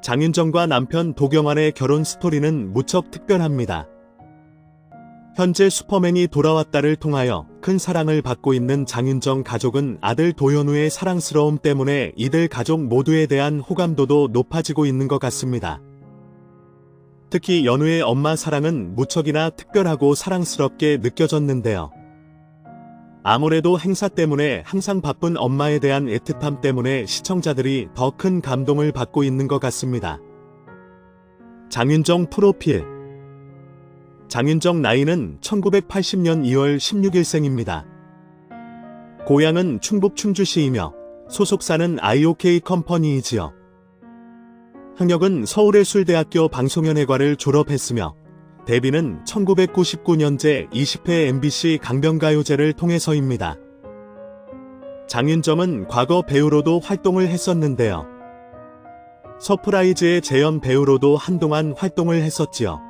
장윤정과 남편 도경환의 결혼 스토리는 무척 특별합니다. 현재 슈퍼맨이 돌아왔다를 통하여 큰 사랑을 받고 있는 장윤정 가족은 아들 도현우의 사랑스러움 때문에 이들 가족 모두에 대한 호감도도 높아지고 있는 것 같습니다. 특히 연우의 엄마 사랑은 무척이나 특별하고 사랑스럽게 느껴졌는데요. 아무래도 행사 때문에 항상 바쁜 엄마에 대한 애틋함 때문에 시청자들이 더 큰 감동을 받고 있는 것 같습니다. 장윤정 프로필. 장윤정 나이는 1980년 2월 16일생입니다. 고향은 충북 충주시이며 소속사는 IOK 컴퍼니이지요. 학력은 서울예술대학교 방송연예과를 졸업했으며 데뷔는 1999년제 20회 MBC 강변가요제를 통해서입니다. 장윤정은 과거 배우로도 활동을 했었는데요. 서프라이즈의 재연 배우로도 한동안 활동을 했었지요.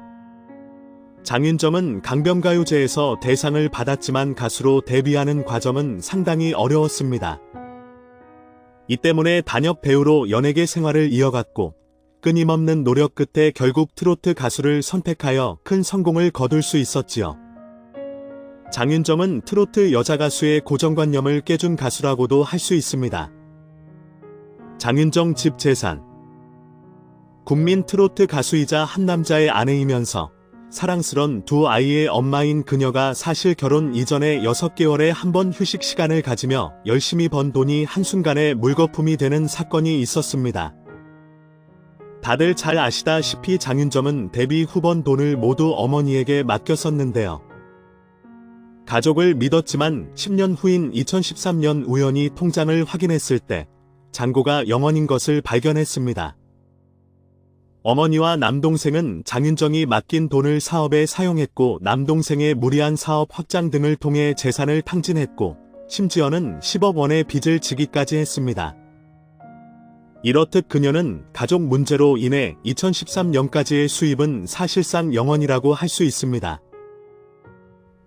장윤정은 강변가요제에서 대상을 받았지만 가수로 데뷔하는 과정은 상당히 어려웠습니다. 이 때문에 단역 배우로 연예계 생활을 이어갔고 끊임없는 노력 끝에 결국 트로트 가수를 선택하여 큰 성공을 거둘 수 있었지요. 장윤정은 트로트 여자 가수의 고정관념을 깨준 가수라고도 할 수 있습니다. 장윤정 집 재산. 국민 트로트 가수이자 한 남자의 아내이면서 사랑스런 두 아이의 엄마인 그녀가 사실 결혼 이전에 6개월에 한 번 휴식 시간을 가지며 열심히 번 돈이 한순간에 물거품이 되는 사건이 있었습니다. 다들 잘 아시다시피 장윤정은 데뷔 후 번 돈을 모두 어머니에게 맡겼었는데요. 가족을 믿었지만 10년 후인 2013년 우연히 통장을 확인했을 때 잔고가 0원인 것을 발견했습니다. 어머니와 남동생은 장윤정이 맡긴 돈을 사업에 사용했고 남동생의 무리한 사업 확장 등을 통해 재산을 탕진했고 심지어는 10억 원의 빚을 지기까지 했습니다. 이렇듯 그녀는 가족 문제로 인해 2013년까지의 수입은 사실상 0원이라고 할 수 있습니다.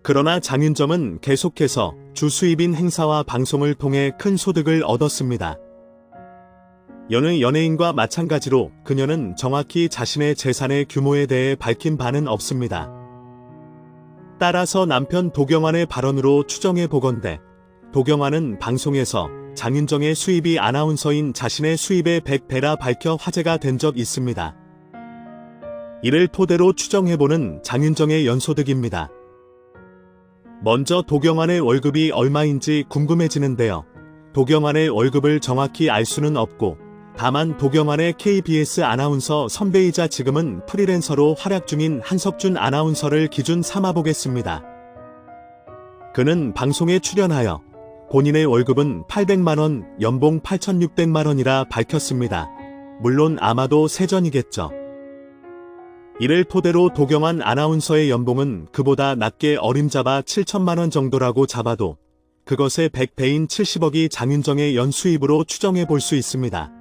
그러나 장윤정은 계속해서 주 수입인 행사와 방송을 통해 큰 소득을 얻었습니다. 여느 연예인과 마찬가지로 그녀는 정확히 자신의 재산의 규모에 대해 밝힌 바는 없습니다. 따라서 남편 도경환의 발언으로 추정해보건대 도경환은 방송에서 장윤정의 수입이 아나운서인 자신의 수입의 100배라 밝혀 화제가 된 적 있습니다. 이를 토대로 추정해보는 장윤정의 연소득입니다. 먼저 도경환의 월급이 얼마인지 궁금해지는데요. 도경환의 월급을 정확히 알 수는 없고 다만 도경환의 KBS 아나운서 선배이자 지금은 프리랜서로 활약 중인 한석준 아나운서를 기준 삼아보겠습니다. 그는 방송에 출연하여 본인의 월급은 800만원, 연봉 8,600만원이라 밝혔습니다. 물론 아마도 세전이겠죠. 이를 토대로 도경환 아나운서의 연봉은 그보다 낮게 어림잡아 7천만원 정도라고 잡아도 그것의 100배인 70억이 장윤정의 연수입으로 추정해 볼 수 있습니다.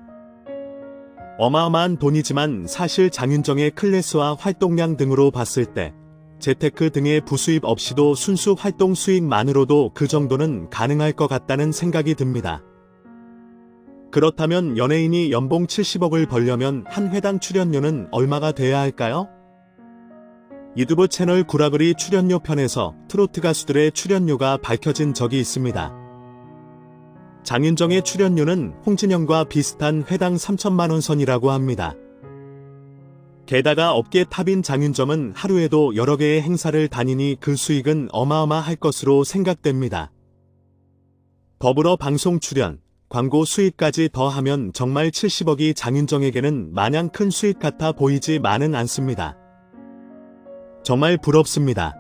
어마어마한 돈이지만 사실 장윤정의 클래스와 활동량 등으로 봤을 때 재테크 등의 부수입 없이도 순수 활동 수익만으로도 그 정도는 가능할 것 같다는 생각이 듭니다. 그렇다면 연예인이 연봉 70억을 벌려면 한 회당 출연료는 얼마가 돼야 할까요? 유튜브 채널 구라그리 출연료 편에서 트로트 가수들의 출연료가 밝혀진 적이 있습니다. 장윤정의 출연료는 홍진영과 비슷한 회당 3천만원 선이라고 합니다. 게다가 업계 탑인 장윤정은 하루에도 여러 개의 행사를 다니니 그 수익은 어마어마할 것으로 생각됩니다. 더불어 방송 출연, 광고 수익까지 더하면 정말 70억이 장윤정에게는 마냥 큰 수익 같아 보이지만은 않습니다. 정말 부럽습니다.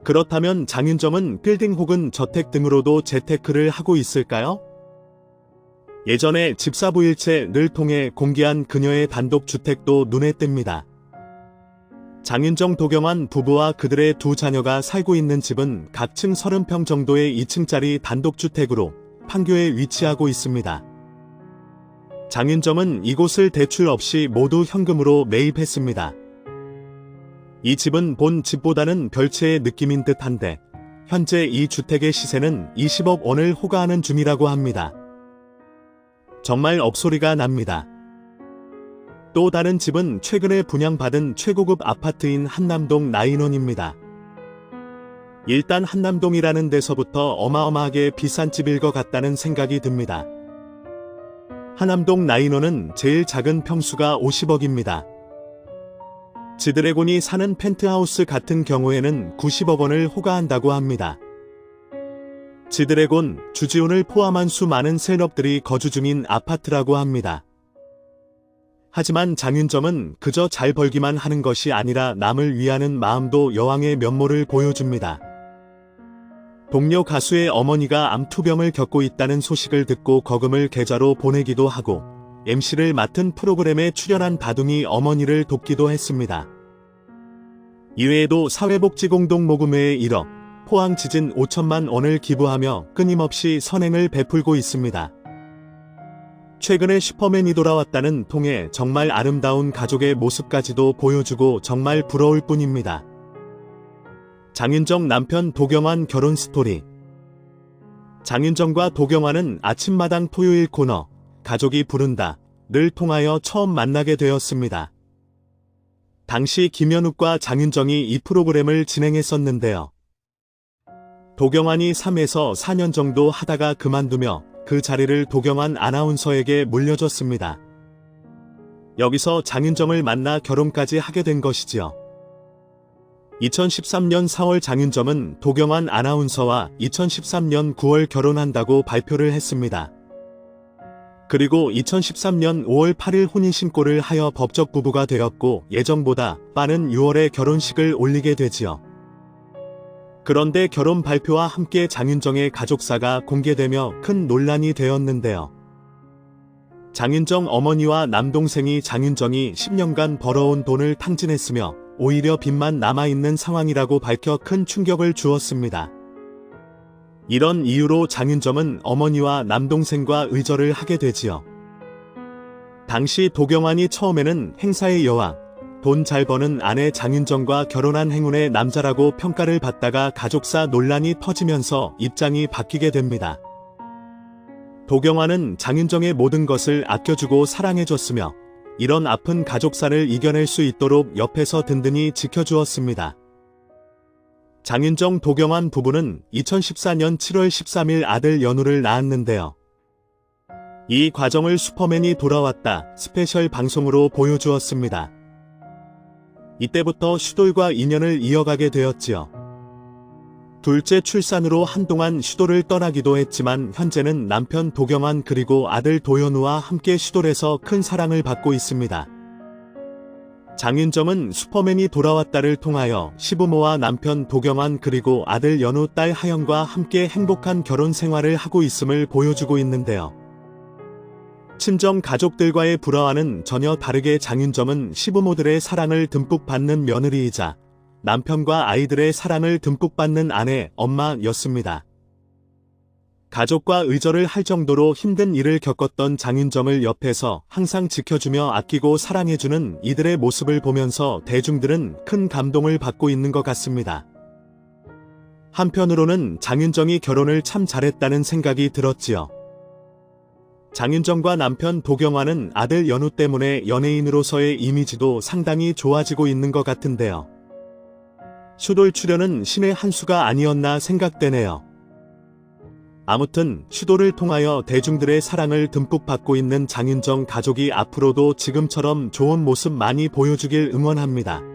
그렇다면 장윤정은 빌딩 혹은 저택 등으로도 재테크를 하고 있을까요? 예전에 집사부일체를 통해 공개한 그녀의 단독주택도 눈에 띕니다. 장윤정 도경환 부부와 그들의 두 자녀가 살고 있는 집은 각 층 30평 정도의 2층짜리 단독주택으로 판교에 위치하고 있습니다. 장윤정은 이곳을 대출 없이 모두 현금으로 매입했습니다. 이 집은 본 집보다는 별채의 느낌인 듯한데 현재 이 주택의 시세는 20억 원을 호가하는 중이라고 합니다. 정말 억소리가 납니다. 또 다른 집은 최근에 분양받은 최고급 아파트인 한남동 나인원입니다. 일단 한남동이라는 데서부터 어마어마하게 비싼 집일 것 같다는 생각이 듭니다. 한남동 나인원은 제일 작은 평수가 50억입니다. 지드래곤이 사는 펜트하우스 같은 경우에는 90억 원을 호가한다고 합니다. 지드래곤, 주지훈을 포함한 수많은 셀럽들이 거주 중인 아파트라고 합니다. 하지만 장윤정은 그저 잘 벌기만 하는 것이 아니라 남을 위하는 마음도 여왕의 면모를 보여줍니다. 동료 가수의 어머니가 암투병을 겪고 있다는 소식을 듣고 거금을 계좌로 보내기도 하고 MC를 맡은 프로그램에 출연한 다둥이 어머니를 돕기도 했습니다. 이외에도 사회복지공동모금회에 1억, 포항지진 5천만 원을 기부하며 끊임없이 선행을 베풀고 있습니다. 최근에 슈퍼맨이 돌아왔다는 통에 정말 아름다운 가족의 모습까지도 보여주고 정말 부러울 뿐입니다. 장윤정 남편 도경환 결혼 스토리. 장윤정과 도경환은 아침마당 토요일 코너 가족이 부른다를 통하여 처음 만나게 되었습니다. 당시 김현욱과 장윤정이 이 프로그램을 진행했었는데요. 도경환이 3에서 4년 정도 하다가 그만두며 그 자리를 도경환 아나운서에게 물려줬습니다. 여기서 장윤정을 만나 결혼까지 하게 된 것이지요. 2013년 4월 장윤정은 도경환 아나운서와 2013년 9월 결혼한다고 발표를 했습니다. 그리고 2013년 5월 8일 혼인신고를 하여 법적 부부가 되었고 예정보다 빠른 6월에 결혼식을 올리게 되지요. 그런데 결혼 발표와 함께 장윤정의 가족사가 공개되며 큰 논란이 되었는데요. 장윤정 어머니와 남동생이 장윤정이 10년간 벌어온 돈을 탕진했으며 오히려 빚만 남아있는 상황이라고 밝혀 큰 충격을 주었습니다. 이런 이유로 장윤정은 어머니와 남동생과 의절을 하게 되지요. 당시 도경환이 처음에는 행사의 여왕, 돈 잘 버는 아내 장윤정과 결혼한 행운의 남자라고 평가를 받다가 가족사 논란이 터지면서 입장이 바뀌게 됩니다. 도경환은 장윤정의 모든 것을 아껴주고 사랑해줬으며 이런 아픈 가족사를 이겨낼 수 있도록 옆에서 든든히 지켜주었습니다. 장윤정 도경환 부부는 2014년 7월 13일 아들 연우를 낳았는데요. 이 과정을 슈퍼맨이 돌아왔다 스페셜 방송으로 보여주었습니다. 이때부터 슈돌과 인연을 이어가게 되었지요. 둘째 출산으로 한동안 슈돌을 떠나기도 했지만 현재는 남편 도경환 그리고 아들 도연우와 함께 슈돌에서 큰 사랑을 받고 있습니다. 장윤정은 슈퍼맨이 돌아왔다를 통하여 시부모와 남편 도경환 그리고 아들 연우 딸 하영과 함께 행복한 결혼 생활을 하고 있음을 보여주고 있는데요. 친정 가족들과의 불화와는 전혀 다르게 장윤정은 시부모들의 사랑을 듬뿍 받는 며느리이자 남편과 아이들의 사랑을 듬뿍 받는 아내, 엄마였습니다. 가족과 의절을 할 정도로 힘든 일을 겪었던 장윤정을 옆에서 항상 지켜주며 아끼고 사랑해주는 이들의 모습을 보면서 대중들은 큰 감동을 받고 있는 것 같습니다. 한편으로는 장윤정이 결혼을 참 잘했다는 생각이 들었지요. 장윤정과 남편 도경환은 아들 연우 때문에 연예인으로서의 이미지도 상당히 좋아지고 있는 것 같은데요. 슈돌 출연은 신의 한 수가 아니었나 생각되네요. 아무튼 슈돌을 통하여 대중들의 사랑을 듬뿍 받고 있는 장윤정 가족이 앞으로도 지금처럼 좋은 모습 많이 보여주길 응원합니다.